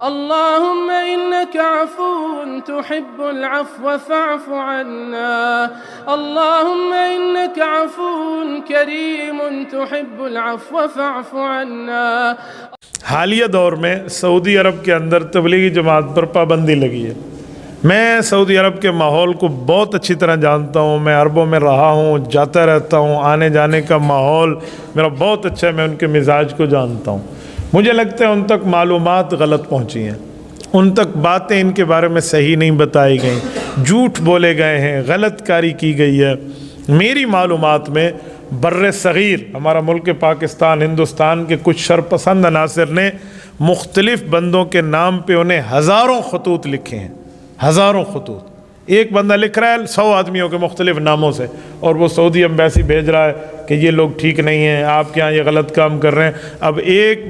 اللهم إنك عفو تحب العفو فاعف عنا. اللهم إنك عفو كريم تحب العفو فاعف عنا. حالیہ دور میں سعودی عرب کے اندر تبلیغی جماعت پر پابندی لگی ہے. میں سعودی عرب کے ماحول کو بہت اچھی طرح جانتا ہوں. میں عربوں میں رہا ہوں، جاتا رہتا ہوں. آنے جانے کا ماحول میرا بہت اچھا ہے. میں ان کے مزاج کو جانتا ہوں. مجھے لگتا ہے ان تک معلومات غلط پہنچی ہیں، ان تک باتیں ان کے بارے میں صحیح نہیں بتائی گئیں، جھوٹ بولے گئے ہیں، غلط کاری کی گئی ہے. میری معلومات میں بر صغیر ہمارا ملک پاکستان، ہندوستان کے کچھ شرپسند عناصر نے مختلف بندوں کے نام پہ انہیں ہزاروں خطوط لکھے ہیں، ہزاروں خطوط. ایک بندہ لکھ رہا ہے 100 آدمیوں کے مختلف ناموں سے، اور وہ سعودی ایمبیسی بھیج رہا ہے کہ یہ لوگ ٹھیک نہیں ہیں، آپ کے ہاں یہ غلط کام کر رہے ہیں. اب ایک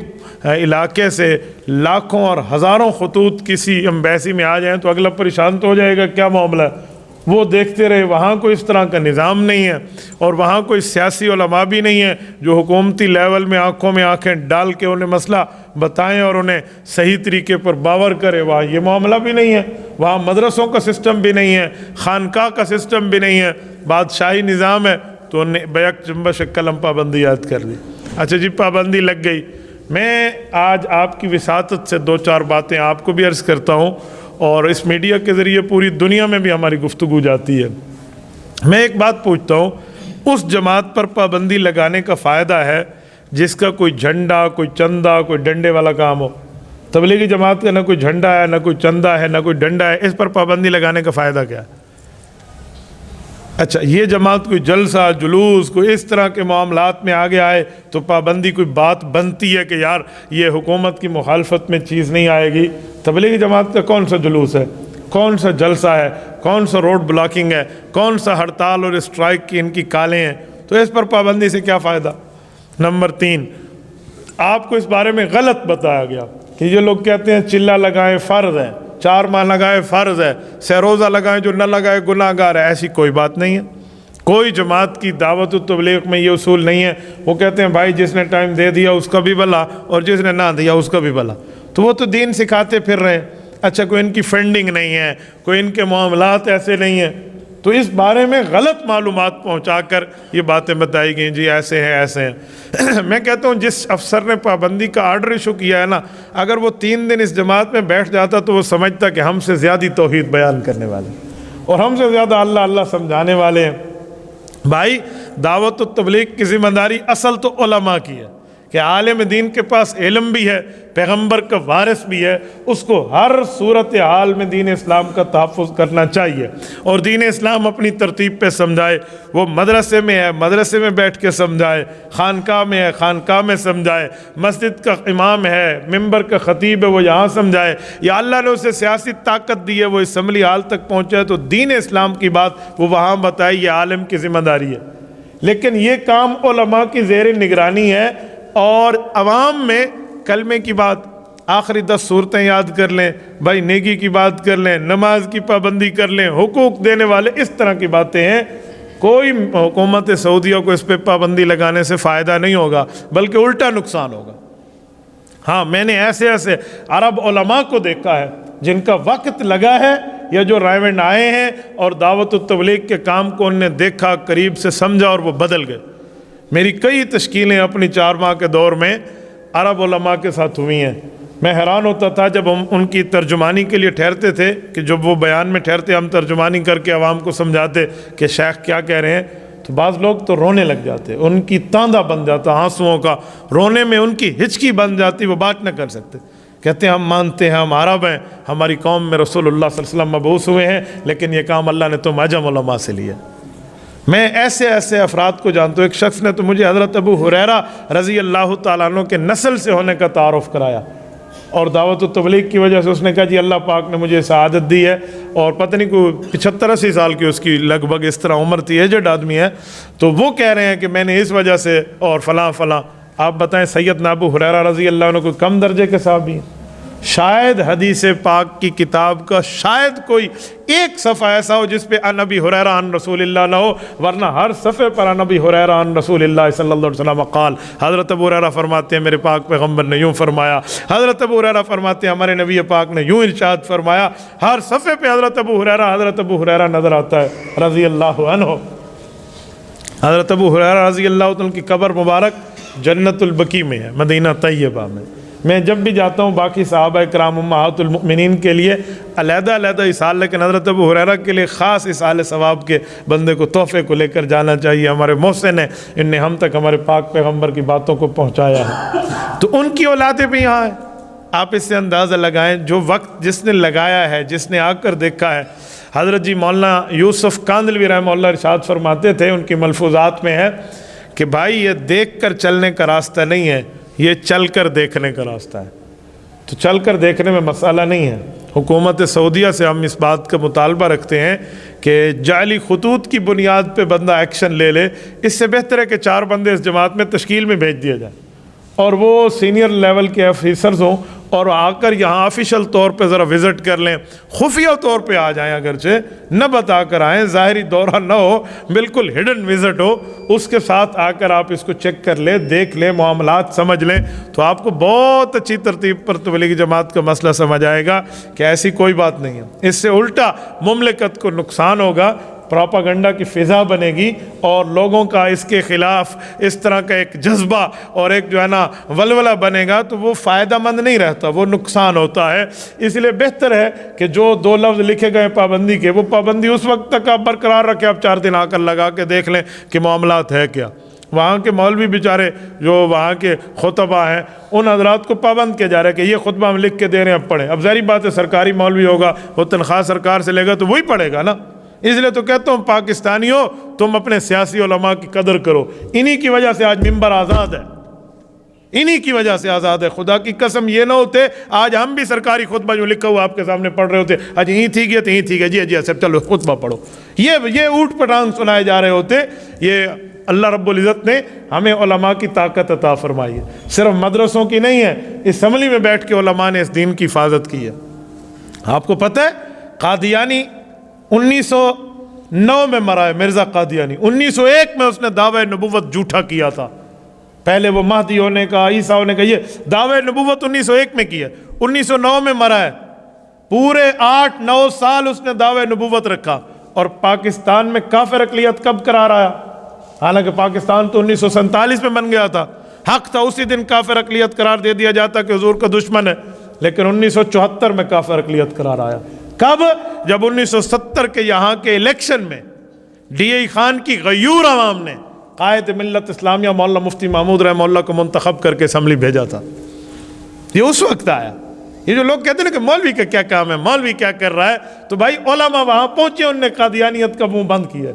علاقے سے لاکھوں اور ہزاروں خطوط کسی ایمبیسی میں آ جائیں تو اگلا پریشان تو ہو جائے گا کیا معاملہ ہے. وہ دیکھتے رہے. وہاں کوئی اس طرح کا نظام نہیں ہے، اور وہاں کوئی سیاسی علماء بھی نہیں ہے جو حکومتی لیول میں آنکھوں میں آنکھیں ڈال کے انہیں مسئلہ بتائیں اور انہیں صحیح طریقے پر باور کرے. وہاں یہ معاملہ بھی نہیں ہے. وہاں مدرسوں کا سسٹم بھی نہیں ہے، خانقاہ کا سسٹم بھی نہیں ہے، بادشاہی نظام ہے. تو انہیں بیک جنبش قلم پابندی یاد کر دی. اچھا جی، پابندی لگ گئی. میں آج آپ کی وساطت سے 2-4 باتیں آپ کو بھی عرض کرتا ہوں، اور اس میڈیا کے ذریعے پوری دنیا میں بھی ہماری گفتگو جاتی ہے. میں ایک بات پوچھتا ہوں، اس جماعت پر پابندی لگانے کا فائدہ ہے جس کا کوئی جھنڈا، کوئی چندہ، کوئی ڈنڈے والا کام ہو؟ تبلیغی جماعت کا نہ کوئی جھنڈا ہے، نہ کوئی چندہ ہے، نہ کوئی ڈنڈا ہے. اس پر پابندی لگانے کا فائدہ کیا ہے؟ اچھا، یہ جماعت کوئی جلسہ جلوس کوئی اس طرح کے معاملات میں آگے آئے تو پابندی کوئی بات بنتی ہے کہ یار یہ حکومت کی مخالفت میں چیز نہیں آئے گی. تبلیغی جماعت کا کون سا جلوس ہے، کون سا جلسہ ہے، کون سا روڈ بلاکنگ ہے، کون سا ہڑتال اور اسٹرائک کی ان کی کالیں ہیں؟ تو اس پر پابندی سے کیا فائدہ؟ نمبر 3، آپ کو اس بارے میں غلط بتایا گیا کہ یہ لوگ کہتے ہیں چلہ لگائیں فرض ہے، 4 ماہ لگائے فرض ہے، 6 روزہ لگائیں جو نہ لگائے گناہ گار ہے. ایسی کوئی بات نہیں ہے. کوئی جماعت کی دعوت و تبلیغ میں یہ اصول نہیں ہے. وہ کہتے ہیں بھائی جس نے ٹائم دے دیا اس کا بھی بھلا اور جس نے نہ دیا اس کا بھی بھلا. تو وہ تو دین سکھاتے پھر رہے ہیں. اچھا، کوئی ان کی فنڈنگ نہیں ہے، کوئی ان کے معاملات ایسے نہیں ہیں. تو اس بارے میں غلط معلومات پہنچا کر یہ باتیں بتائی گئیں جی ایسے ہیں ایسے ہیں. میں کہتا ہوں جس افسر نے پابندی کا آرڈر ایشو کیا ہے نا، اگر وہ 3 دن اس جماعت میں بیٹھ جاتا تو وہ سمجھتا کہ ہم سے زیادہ توحید بیان کرنے والے اور ہم سے زیادہ اللہ اللہ سمجھانے والے ہیں. بھائی، دعوت و تبلیغ کی ذمہ داری اصل تو علماء کی ہے کہ عالم دین کے پاس علم بھی ہے، پیغمبر کا وارث بھی ہے، اس کو ہر صورتحال میں دین اسلام کا تحفظ کرنا چاہیے اور دین اسلام اپنی ترتیب پہ سمجھائے. وہ مدرسے میں ہے، مدرسے میں بیٹھ کے سمجھائے، خانقاہ میں ہے، خانقاہ میں سمجھائے، مسجد کا امام ہے، ممبر کا خطیب ہے، وہ یہاں سمجھائے، یا اللہ نے اسے سیاسی طاقت دی ہے وہ اسمبلی ہال تک پہنچا ہے تو دین اسلام کی بات وہ وہاں بتائے. یہ عالم کی ذمہ داری ہے. لیکن یہ کام علماء کی زیر نگرانی ہے. اور عوام میں کلمے کی بات، آخری 10 صورتیں یاد کر لیں، بھائی نیکی کی بات کر لیں، نماز کی پابندی کر لیں، حقوق دینے والے، اس طرح کی باتیں ہیں. کوئی حکومت سعودیہ کو اس پہ پابندی لگانے سے فائدہ نہیں ہوگا بلکہ الٹا نقصان ہوگا. ہاں، میں نے ایسے ایسے عرب علماء کو دیکھا ہے جن کا وقت لگا ہے یا جو رائیونڈ آئے ہیں اور دعوت و تبلیغ کے کام کو انہوں نے دیکھا، قریب سے سمجھا اور وہ بدل گئے. میری کئی تشکیلیں اپنی 4 ماہ کے دور میں عرب علماء کے ساتھ ہوئی ہیں. میں حیران ہوتا تھا جب ہم ان کی ترجمانی کے لیے ٹھہرتے تھے کہ جب وہ بیان میں ٹھہرتے ہم ترجمانی کر کے عوام کو سمجھاتے کہ شیخ کیا کہہ رہے ہیں، تو بعض لوگ تو رونے لگ جاتے، ان کی تاندہ بن جاتا آنسوؤں کا، رونے میں ان کی ہچکی بن جاتی، وہ بات نہ کر سکتے. کہتے ہیں ہم مانتے ہیں، ہم عرب ہیں، ہماری قوم میں رسول اللہ صلی اللہ علیہ وسلم مبعوث ہوئے ہیں، لیکن یہ کام اللہ نے تم عجم علماء سے لیا. میں ایسے ایسے افراد کو جانتا ہوں. ایک شخص نے تو مجھے حضرت ابو ہریرہ رضی اللہ تعالیٰ عنہ کے نسل سے ہونے کا تعارف کرایا، اور دعوت و تبلیغ کی وجہ سے اس نے کہا جی اللہ پاک نے مجھے سعادت دی ہے، اور پتہ نہیں کوئی 75-80 سال کی اس کی لگ بھگ اس طرح عمر تھی، ایجڈ آدمی ہے. تو وہ کہہ رہے ہیں کہ میں نے اس وجہ سے اور فلاں فلاں. آپ بتائیں سیدنا ابو ہریرہ رضی اللہ عنہ کو کم درجے کے صحابی ہیں؟ شاید حدیث پاک کی کتاب کا شاید کوئی ایک صفحہ ایسا ہو جس پہ عن ابی ہریرہ عن رسول اللہ نہ ہو، ورنہ ہر صفحے پر عن ابی ہریرہ عن رسول اللہ صلی اللہ علیہ وسلم قال، حضرت ابو ہریرہ فرماتے ہیں میرے پاک پیغمبر نے یوں فرمایا، حضرت ابو ہریرہ فرماتے ہیں ہمارے نبی پاک نے یوں ارشاد فرمایا۔ ہر صفحے پہ حضرت ابو ہریرہ نظر آتا ہے رضی اللہ عنہ۔ حضرت ابو ہریرہ رضی اللہ عنہ کی قبر مبارک جنت البقیع میں ہے، مدینہ طیبہ میں۔ میں جب بھی جاتا ہوں باقی صحابہ کرام امہات المؤمنین کے لیے علیحدہ اصال، لیکن حضرت ابو ہریرہ کے لیے خاص اصال ثواب کے بندے کو تحفے کو لے کر جانا چاہیے۔ ہمارے محسن ہیں، ان نے ہم تک ہمارے پاک پیغمبر کی باتوں کو پہنچایا ہے، تو ان کی اولادیں بھی یہاں ہیں۔ آپ اس سے اندازہ لگائیں جو وقت جس نے لگایا ہے، جس نے آ کر دیکھا ہے۔ حضرت جی مولانا یوسف کاندلوی رحمہ اللہ ارشاد فرماتے تھے، ان کی ملفوظات میں ہے کہ بھائی یہ دیکھ کر چلنے کا راستہ نہیں ہے، یہ چل کر دیکھنے کا راستہ ہے۔ تو چل کر دیکھنے میں مسئلہ نہیں ہے۔ حکومت سعودیہ سے ہم اس بات کا مطالبہ رکھتے ہیں کہ جعلی خطوط کی بنیاد پہ بندہ ایکشن لے لے، اس سے بہتر ہے کہ 4 بندے اس جماعت میں تشکیل میں بھیج دیا جائے اور وہ سینئر لیول کے آفیسرز ہوں اور آ کر یہاں آفیشل طور پہ ذرا وزٹ کر لیں، خفیہ طور پہ آ جائیں، اگرچہ نہ بتا کر آئیں، ظاہری دورہ نہ ہو، بالکل ہڈن وزٹ ہو، اس کے ساتھ آ کر آپ اس کو چیک کر لیں، دیکھ لیں، معاملات سمجھ لیں، تو آپ کو بہت اچھی ترتیب پر تبلیغی جماعت کا مسئلہ سمجھ آئے گا کہ ایسی کوئی بات نہیں ہے۔ اس سے الٹا مملکت کو نقصان ہوگا، پراپاگنڈا کی فضا بنے گی اور لوگوں کا اس کے خلاف اس طرح کا ایک جذبہ اور ایک جو ہے نا ولولہ بنے گا، تو وہ فائدہ مند نہیں رہتا، وہ نقصان ہوتا ہے۔ اس لیے بہتر ہے کہ جو 2 لفظ لکھے گئے پابندی کے، وہ پابندی اس وقت تک آپ برقرار رکھیں، آپ 4 دن آ کر لگا کے دیکھ لیں کہ معاملات ہے کیا۔ وہاں کے مولوی بیچارے جو وہاں کے خطبہ ہیں، ان حضرات کو پابند کیا جا رہا ہے کہ یہ خطبہ ہم لکھ کے دے رہے ہیں، اب پڑھیں۔ اب ظاہری بات ہے سرکاری مولوی ہوگا، وہ تنخواہ سرکار سے لے گا تو وہی پڑھے گا نا۔ اس لیے تو کہتا ہوں پاکستانیوں، تم اپنے سیاسی علماء کی قدر کرو، انہی کی وجہ سے آج منبر آزاد ہے، انہی کی وجہ سے آزاد ہے۔ خدا کی قسم یہ نہ ہوتے آج ہم بھی سرکاری خطبہ جو لکھا ہوا آپ کے سامنے پڑھ رہے ہوتے، آج یہیں ٹھیک ہے تو یہیں ٹھیک ہے، جی سب چلو خطبہ پڑھو، یہ اوٹ پٹانگ سنائے جا رہے ہوتے۔ یہ اللہ رب العزت نے ہمیں علماء کی طاقت عطا فرمائی ہے، صرف مدرسوں کی نہیں ہے، اسمبلی میں بیٹھ کے علماء نے اس دین کی حفاظت کی ہے۔ آپ کو پتہ ہے قادیانی 1909 میں مرا ہے، مرزا قادیانی 1901 میں اس نے دعوی نبوت جھوٹا کیا تھا۔ پہلے وہ مہدی ہونے کا، عیسیٰ ہونے کا، یہ دعوی نبوت 1901 میں کیا، 1909 میں مرا ہے۔ پورے 8-9 سال اس نے دعوی نبوت رکھا، اور پاکستان میں کافر اقلیت کب قرار آیا؟ حالانکہ پاکستان تو 1947 میں بن گیا تھا، حق تھا اسی دن کافر اقلیت قرار دے دیا جاتا کہ حضور کا دشمن ہے، لیکن 1974 میں کافر اقلیت قرار آیا۔ کب؟ جب 1970 کے یہاں کے الیکشن میں ڈی اے خان کی غیور عوام نے قائد ملت اسلامیہ مولانا مفتی محمود رحمہ اللہ کو منتخب کر کے اسمبلی بھیجا تھا۔ یہ اس وقت آیا۔ یہ جو لوگ کہتے ہیں کہ مولوی کا کیا کام ہے، مولوی کیا کر رہا ہے، تو بھائی علماء وہاں پہنچے، انہوں نے قادیانیت کا منہ بند کیا۔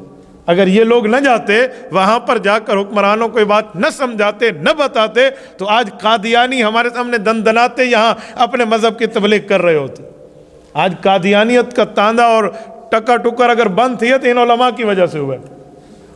اگر یہ لوگ نہ جاتے وہاں پر جا کر حکمرانوں کو یہ بات نہ سمجھاتے، نہ بتاتے، تو آج قادیانی ہمارے سامنے دندناتے یہاں اپنے مذہب کی تبلیغ کر رہے ہوتے۔ آج قادیانیت کا تاندہ اور ٹکا ٹکر اگر بند تھی تو ان علماء کی وجہ سے ہوئے،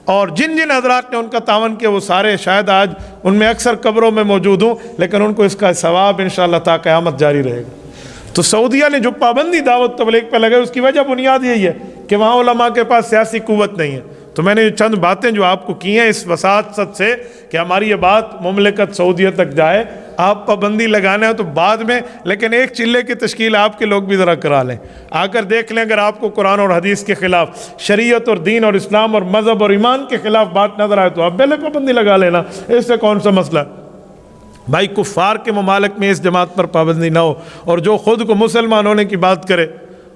اور جن جن حضرات نے ان کا تعاون کیا وہ سارے شاید آج ان میں اکثر قبروں میں موجود ہوں، لیکن ان کو اس کا ثواب انشاءاللہ تا قیامت جاری رہے گا۔ تو سعودیہ نے جو پابندی دعوت تبلیغ پہ لگائی، اس کی وجہ بنیاد یہی ہے کہ وہاں علماء کے پاس سیاسی قوت نہیں ہے۔ تو میں نے چند باتیں جو آپ کو کی ہیں اس وساطت سے کہ ہماری یہ بات مملکت سعودیہ تک جائے، آپ پابندی لگانا ہے تو بعد میں، لیکن ایک چلے کی تشکیل آپ کے لوگ بھی ذرا کرا لیں، آ کر دیکھ لیں، اگر آپ کو قرآن اور حدیث کے خلاف، شریعت اور دین اور اسلام اور مذہب اور ایمان کے خلاف بات نظر آئے تو آپ پہلے پابندی لگا لینا، اس سے کون سا مسئلہ ہے؟ بھائی کفار کے ممالک میں اس جماعت پر پابندی نہ ہو، اور جو خود کو مسلمان ہونے کی بات کرے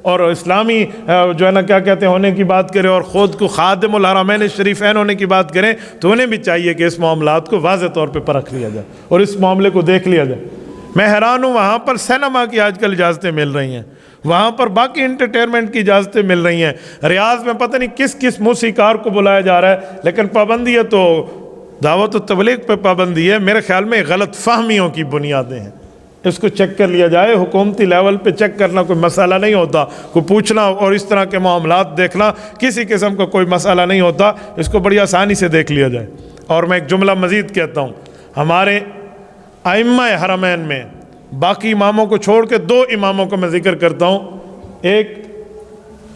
اور اسلامی جو ہے نا کیا کہتے ہیں ہونے کی بات کرے اور خود کو خادم الحرمین الشریفین ہونے کی بات کریں، تو انہیں بھی چاہیے کہ اس معاملات کو واضح طور پہ پرکھ لیا جائے اور اس معاملے کو دیکھ لیا جائے۔ میں حیران ہوں، وہاں پر سینما کی آج کل اجازتیں مل رہی ہیں، وہاں پر باقی انٹرٹینمنٹ کی اجازتیں مل رہی ہیں، ریاض میں پتہ نہیں کس کس موسیقار کو بلایا جا رہا ہے، لیکن پابندی ہے تو دعوت و تبلیغ پہ پابندی ہے۔ میرے خیال میں غلط فہمیوں کی بنیادیں ہیں، اس کو چیک کر لیا جائے، حکومتی لیول پہ چیک کرنا کوئی مسئلہ نہیں ہوتا، کوئی پوچھنا اور اس طرح کے معاملات دیکھنا کسی قسم کا کوئی مسئلہ نہیں ہوتا، اس کو بڑی آسانی سے دیکھ لیا جائے۔ اور میں ایک جملہ مزید کہتا ہوں، ہمارے ائمہ حرمین میں باقی اماموں کو چھوڑ کے 2 اماموں کو میں ذکر کرتا ہوں، ایک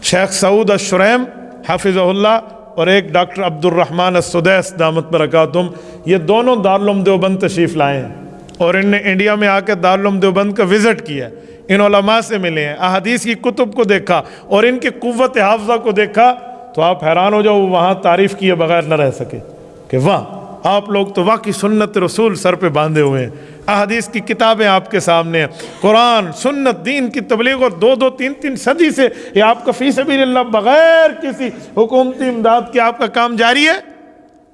شیخ سعود الشریم حافظہ اللہ اور ایک ڈاکٹر عبد الرحمن السدیس دامت برکاتہم۔ یہ دونوں دارالعلوم دیوبند تشریف لائے ہیں اور ان نے انڈیا میں آ کے دارالعلوم دیوبند کا وزٹ کیا ہے، ان علماء سے ملے ہیں، احادیث کی کتب کو دیکھا اور ان کی قوت حافظہ کو دیکھا تو آپ حیران ہو جاؤ، وہاں تعریف کیے بغیر نہ رہ سکے کہ واہ، آپ لوگ تو واقعی سنت رسول سر پہ باندھے ہوئے ہیں، احادیث کی کتابیں آپ کے سامنے ہیں، قرآن سنت دین کی تبلیغ، اور 2 3 صدی سے یہ آپ کا فی سبیل اللہ بغیر کسی حکومتی امداد کے آپ کا کام جاری ہے۔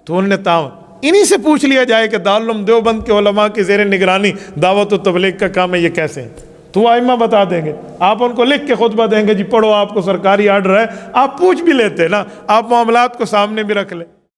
تو انہوں نے تعاون انہی سے پوچھ لیا جائے کہ دارالعلوم دیوبند کے علماء کی زیر نگرانی دعوت و تبلیغ کا کام ہے، یہ کیسے ہے؟ تو ائمہ بتا دیں گے، آپ ان کو لکھ کے خطبہ دیں گے، جی پڑھو، آپ کو سرکاری آرڈر ہے، آپ پوچھ بھی لیتے نا، آپ معاملات کو سامنے بھی رکھ لیں۔